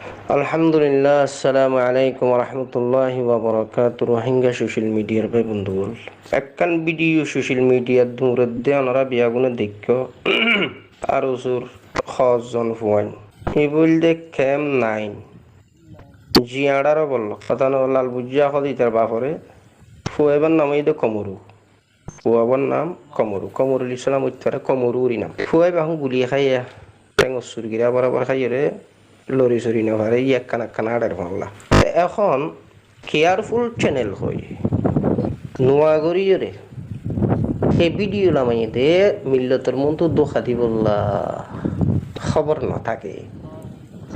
আলহামদুলিল্লাহ, আসসালামু আলাইকুম রহমতুল্লাহি ওয়া বারাকাতুহু। রোহিঙ্গা সোশ্যাল মিডিয়ার ভাই বন্ধুগণ, একখান ভিডিও সোশ্যাল মিডিয়ার দূরদে ওনারা বিয়াগুনে দেখ আর ওসুর খজন ফুয়াইন ই বলতে খেম নাইন জিয়াড়ারও বলল কথা লাল বুঝিয়া হদি তার বাপরে ফুয়াইবার নাম এই কমরু, ফুয়াবার নাম কমরুল ইসলাম উত্তরে কমরুরই নাম। ফুয়াই বাহু গুলিয়ে খাইয়া টেঙ্গর সুরগিরা বরাবর খাইয়ে লরি চরি নেভারে একখান একখান আড়ের ভাঙলা। এখন কেয়ারফুল চ্যানেল হয় নোয়াগরিয়রে এই ভিডিও লামাইতে মিল্লতর মন তো দোখা দিবল্লা খবর না থাকে।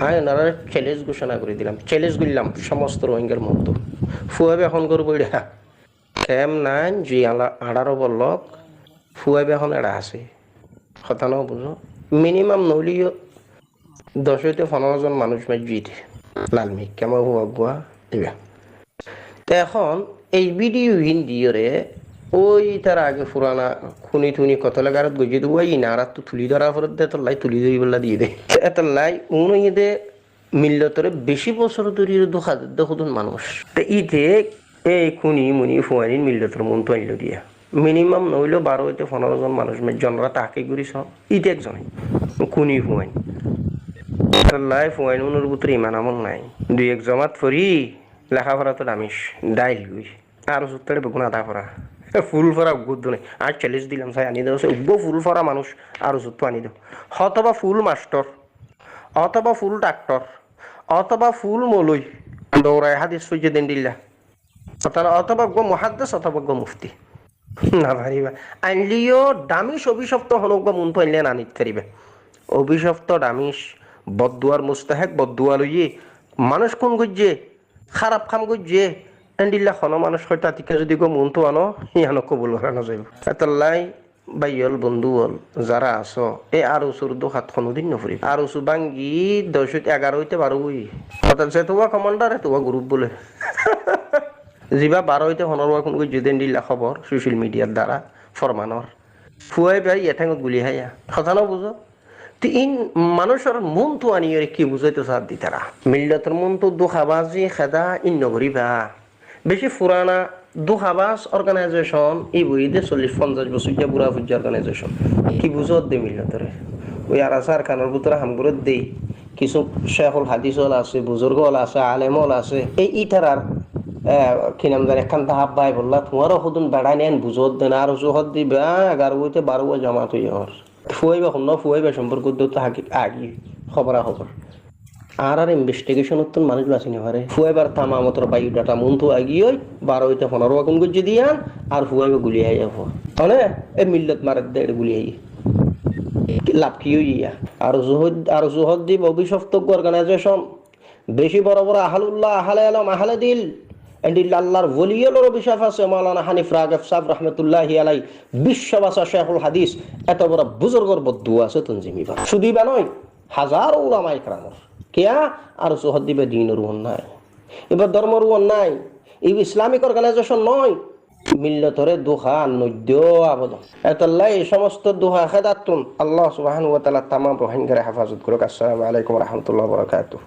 আমি ওনারা চ্যালেঞ্জ ঘোষণা করে দিলাম, চ্যালেঞ্জ করলাম সমস্ত রোহিঙ্গার মতো ফুয়াবে এখন করবো এটা কেম নাই যে আড়ারও বলক ফুয়াবে এখন এরা আছে কথা নাও বুঝো। মিনিমাম নইলেও 10 হইতে 15 জন মানুষ মাঝিতে লালমিক কেমন হুয়া দিবা। তো এখন এই ভিডিও হিন্দিরে ওই তার আগে পুরানা খুনি থুনি কত লাগার গজিয়ে দেবো এই না আর তো তুলি ধরা ফেরত দে তোর লাই তুলি ধরি বললা দিয়ে দে এত লাই উনিদে মিল্লতরে বেশি বছর ধরে দেখা দেখুন মানুষ। তো ইতে এই খুনি মুনি ফুয়ানি মিল্লতর মন তো আনলো দিয়া মিনিমাম নইলেও 12 হইতে 15 জন মানুষ জনরা তাকে করি সব ইতে একজনে খুনি ফুয়ানি লাই ফুয়াইন উনোর ভিতরে ইমান আমল নাই। 2-1 জমাত ফরি লেখাপড়া তো দামিস ডাইল গুই আর সত্তরে বেগুন আধা ফরা ফুল ফরা গুদ নাই আর চ্যালেঞ্জ দিলাম চাই আনি দেওয়া উগ্র ফুল ফরা মানুষ আর সত্য আনি দেও অথবা ফুল মাস্টার অথবা ফুল ডাক্তার অথবা ফুল মলই দৌড়ায় হাদিস সূর্য দিন দিল্লা অথবা গো মহাদ্দেশ অথবা গো মুফতি না পারিবা আনলিও দামিস অভিশপ্ত হনক বা মন তো আনলে না নিতে পারিবে। অভিশপ্ত দামিস বদুয়ার মুস্তাহেক বদুয়া লইয়ে মানুষ কোন গজ্জে খারাপ খাম গজ্জে এন্ডিল্লা হনো মানুষ হয়তো আতিকা যদি গো মন তো আনো ইয়ানো কবুল হারানো যাইব। এতলাই বাইল বন্ধু হল যারা আছো এই আর ওসুর দোকাত কোনোদিন নফরি আর ওসু বাঙ্গি 10-11 হইতে 12 বই অর্থাৎ সে তোমার কমান্ডার তোমার গ্রুপ বলে যিবা 12 হইতে 15 কোন গজ্জে দেন দিল্লা খবর সোশ্যাল মিডিয়ার দ্বারা ফরমানর ফুয়াই বাই এঠাঙ্গত গুলি হাইয়া কথা না বুঝো। ইন মানুষের মন তো আনিয়ে কি বুঝাইতো সাথ দি তারা মিল্লতের মন তো দুখাবাজি খেদা ইন নগরিবা বেশি পুরানা দুখাবাজ অর্গানাইজেশন এই বইতে 40-50 বছর বুড়া ফুজ অর্গানাইজেশন কি বুঝত দে মিল্লতরে ওই আরাসার খানোর ভিতরে হামগুরত দেই কিছু শেখুল হাদিস হল আছে বুজুর্গ হল আছে আলেম হল আছে এই ইটারার কি নাম জানে একখান তাহাব ভাই বললা তোমারও সদুন বেড়াই নেন বুঝত দেন আর জোহত দিবে 11 বইতে 12 বই জমা তুই হর ফুয়াইবা শুন ফুয়াইবা সম্পর্ক তো আগি খবর আর ইনভেস্টিগেশন তো মানুষ বাঁচিনি পারে ফুয়াইবার তামামতর বায়োডাটা মন তো আগিয়ে 12 হইতে 15 কোন গুজি দিয়ান আর ফুয়াইবা গুলি হাই যাব মানে এই মিল্লত মারাত দে গুলি হাই লাভ কি হইয়া আর জোহদ দিব অভিশপ্ত অর্গানাইজেশন বেশি বড় বড় আহলুল্লাহ আহলে আলম আহলে দিল এন্ডিল্লা আল্লাহর ওলিয়ুল অভিশাপ আছে মাওলানা হানিফ রাগিব সাহেব রাহমাতুল্লাহি আলাই বিশ্ববাসা শেখুল হাদিস এত বড় বুজুর্গর বদুয়া আছে তনজিমিবা শুধিবা নয় হাজারো উলামা ইকরামর কিয়া আর জোহদ দিবে দ্বীনের নাই এবার ধর্মের নাই এই ইসলামিক অর্গানাইজেশন নয় মিল্লতরে দুহা নদ্য আবেদন এতলাই এই সমস্ত দুহা খেদাতুন আল্লাহ সুবহানাহু ওয়া তাআলা তামাম রোহিঙ্গার হেফাজত করুক। আসসালামু আলাইকুম ওয়া রাহমাতুল্লাহি ওয়া বারাকাতুহু।